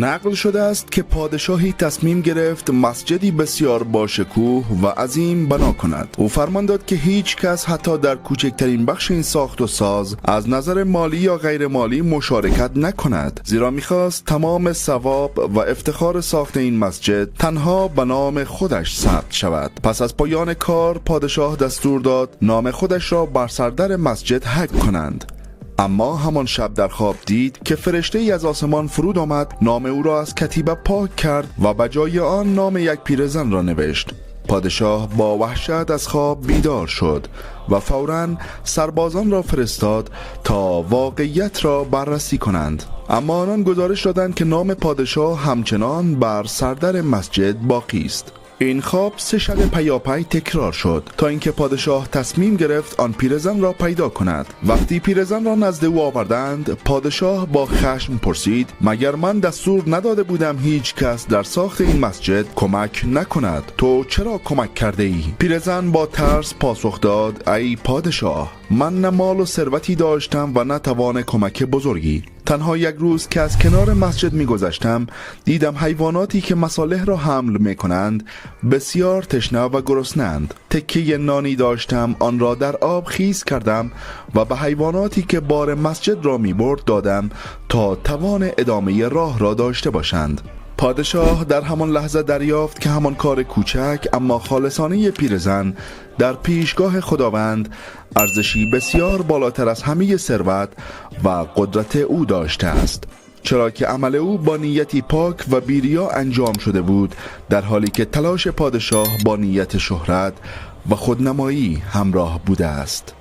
نقل شده است که پادشاهی تصمیم گرفت مسجدی بسیار باشکوه و عظیم بنا کند. او فرمان داد که هیچ کس حتی در کوچکترین بخش این ساخت و ساز از نظر مالی یا غیر مالی مشارکت نکند، زیرا میخواست تمام ثواب و افتخار ساخت این مسجد تنها به نام خودش ثبت شود. پس از پایان کار پادشاه دستور داد نام خودش را بر سردر مسجد حک کنند. اما همان شب در خواب دید که فرشته ای از آسمان فرود آمد، نام او را از کتیبه پاک کرد و به جای آن نام یک پیرزن را نوشت. پادشاه با وحشت از خواب بیدار شد و فوراً سربازان را فرستاد تا واقعیت را بررسی کنند. اما آنان گزارش دادند که نام پادشاه همچنان بر سردر مسجد باقی است. این خواب 3 شب پیاپی تکرار شد تا اینکه پادشاه تصمیم گرفت آن پیرزن را پیدا کند. وقتی پیرزن را نزد او آوردند، پادشاه با خشم پرسید: مگر من دستور نداده بودم هیچ کس در ساخت این مسجد کمک نکند؟ تو چرا کمک کرده ای؟ پیرزن با ترس پاسخ داد: ای پادشاه، من نه مال و ثروتی داشتم و نه توان کمک بزرگی. تنها یک روز که از کنار مسجد می گذشتم دیدم حیواناتی که مصالح را حمل می کنند بسیار تشنه و گرسنه‌اند. تکه نانی داشتم، آن را در آب خیس کردم و به حیواناتی که بار مسجد را می برد دادم تا توان ادامه راه را داشته باشند. پادشاه در همان لحظه دریافت که همان کار کوچک اما خالصانه پیرزن در پیشگاه خداوند ارزشی بسیار بالاتر از همه ثروت و قدرت او داشته است، چرا که عمل او با نیتی پاک و بی‌ریا انجام شده بود، در حالی که تلاش پادشاه با نیت شهرت و خودنمایی همراه بوده است.